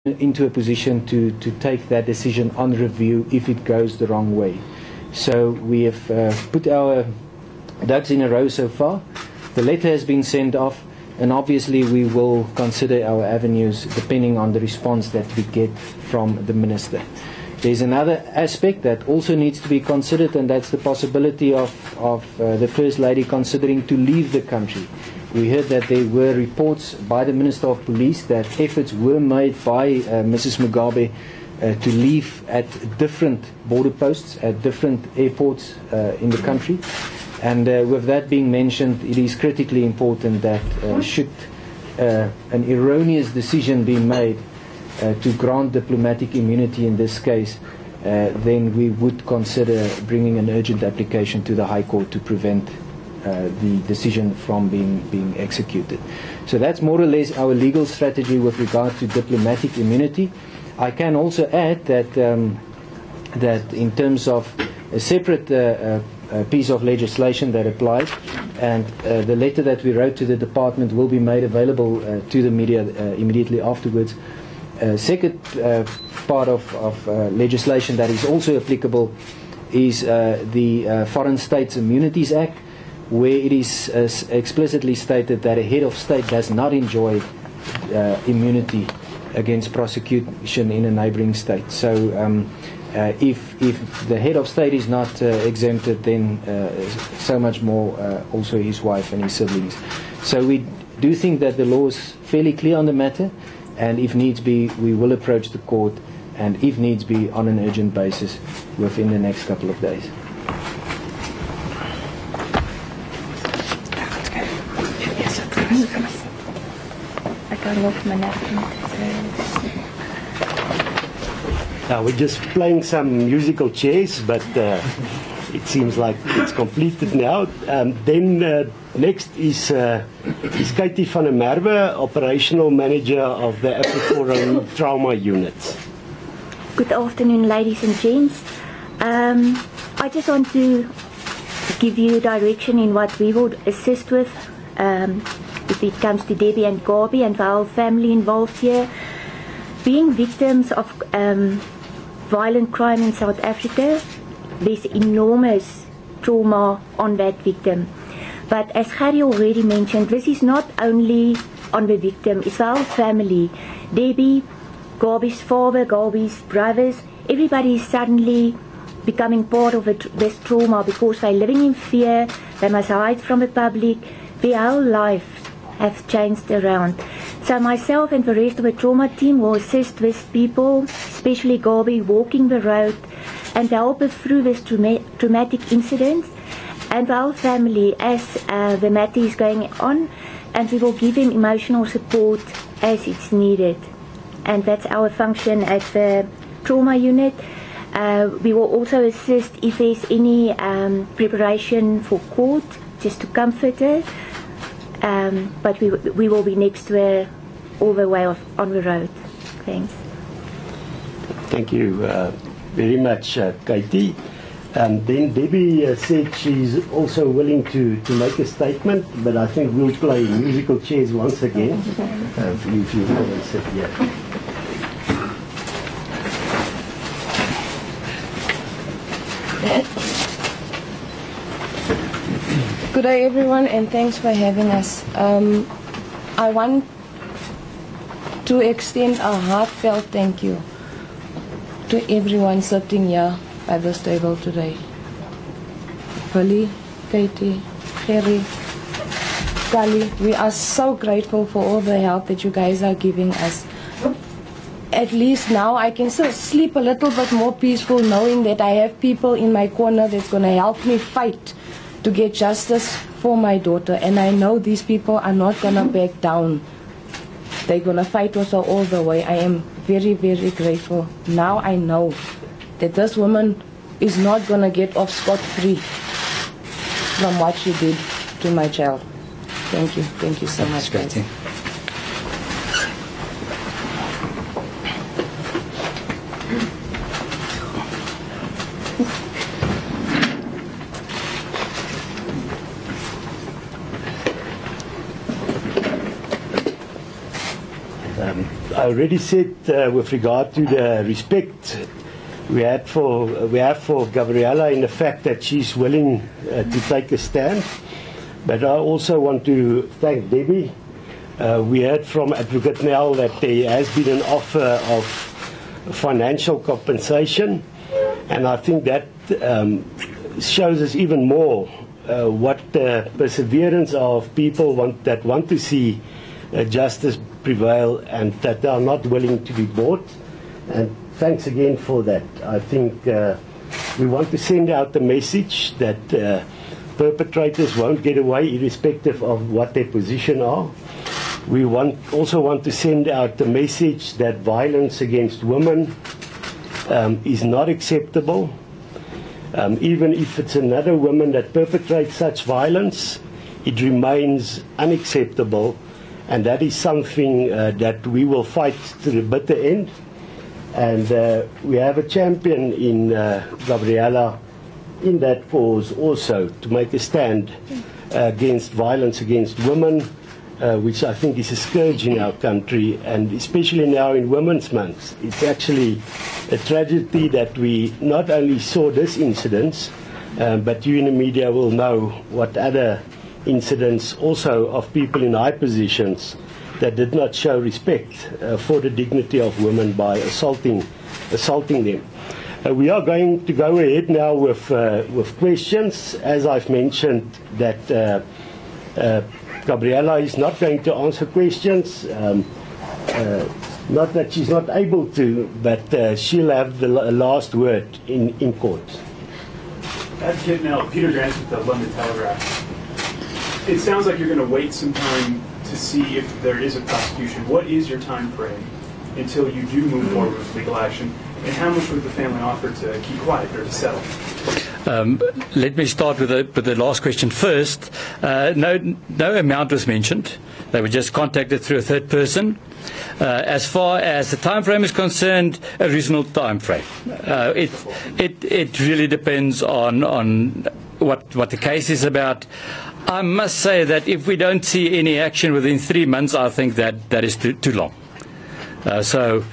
into a position to take that decision on review if it goes the wrong way. So we have put our ducks in a row so far. The letter has been sent off, and obviously we will consider our avenues depending on the response that we get from the Minister. There's another aspect that also needs to be considered, and that's the possibility of the First Lady considering to leave the country. We heard that there were reports by the Minister of Police that efforts were made by Mrs. Mugabe to leave at different border posts, at different airports in the country. And with that being mentioned, it is critically important that should an erroneous decision be made to grant diplomatic immunity in this case, then we would consider bringing an urgent application to the High Court to prevent the decision from being executed. So that's more or less our legal strategy with regard to diplomatic immunity. I can also add that that in terms of a separate piece of legislation that applies, and the letter that we wrote to the department will be made available to the media immediately afterwards. Second part of legislation that is also applicable is the Foreign States Immunities Act, where it is explicitly stated that a head of state does not enjoy immunity against prosecution in a neighboring state. So if the head of state is not exempted, then so much more also his wife and his siblings. So we do think that the law is fairly clear on the matter, and if needs be, we will approach the court, and if needs be, on an urgent basis within the next couple of days. Now we're just playing some musical chairs, but it seems like it's completed now. Next is Katie van der Merwe, Operational Manager of the AfriForum Trauma Units. Good afternoon, ladies and gents. I just want to give you direction in what we will assist with if it comes to Debbie and Gabi and our family involved here. Being victims of violent crime in South Africa, there's enormous trauma on that victim. But as Gary already mentioned, this is not only on the victim, it's our family. Debbie, Gabi's father, Gabi's brothers, everybody is suddenly becoming part of this trauma because they're living in fear, they must hide from the public, their whole life have changed around. So myself and the rest of the trauma team will assist these people, especially Gabi, walking the road and help her through this traumatic incident, and our family as the matter is going on, and we will give him emotional support as it's needed. And that's our function at the trauma unit. We will also assist if there's any preparation for court, just to comfort her. But we will be next to her all the way on the road. Thanks. Thank you very much, Katie. Then Debbie said she's also willing to make a statement, but I think we'll play musical chairs once again. If you want to sit here. Good day, everyone, and thanks for having us. I want to extend a heartfelt thank you to everyone sitting here at this table today. Billy, Katie, Harry, Kali, we are so grateful for all the help that you guys are giving us. At least now I can still sleep a little bit more peaceful knowing that I have people in my corner that's going to help me fight to get justice for my daughter, and I know these people are not going to back down. They're going to fight with her all the way. I am very, very grateful. Now I know that this woman is not going to get off scot-free from what she did to my child. Thank you. Thank you so much, guys. I already said with regard to the respect we have for Gabriella in the fact that she's willing to take a stand. But I also want to thank Debbie. We heard from Advocate Nell that there has been an offer of financial compensation, and I think that shows us even more what the perseverance of people that want to see justice prevail and that they are not willing to be bought. And thanks again for that. I think we want to send out the message that perpetrators won't get away irrespective of what their position are. We also want to send out the message that violence against women is not acceptable. Even if it's another woman that perpetrates such violence, it remains unacceptable, and that is something that we will fight to the bitter end. And we have a champion in Gabriella in that cause also, to make a stand against violence against women, which I think is a scourge in our country, and especially now in Women's Month. It's actually a tragedy that we not only saw this incident, but you in the media will know what other incidents also of people in high positions that did not show respect for the dignity of women by assaulting them. We are going to go ahead now with questions. As I've mentioned, that Gabriella is not going to answer questions. Not that she's not able to, but she'll have the last word in court. Advocate Nell, Peter Grant with the London Telegraph. It sounds like you're going to wait some time to see if there is a prosecution. What is your time frame until you do move forward with legal action? And how much would the family offer to keep quiet or to settle? Let me start with the last question first. No amount was mentioned. They were just contacted through a third person. As far as the time frame is concerned, a reasonable time frame. It really depends on what the case is about. I must say that if we don't see any action within 3 months, I think that is too long. So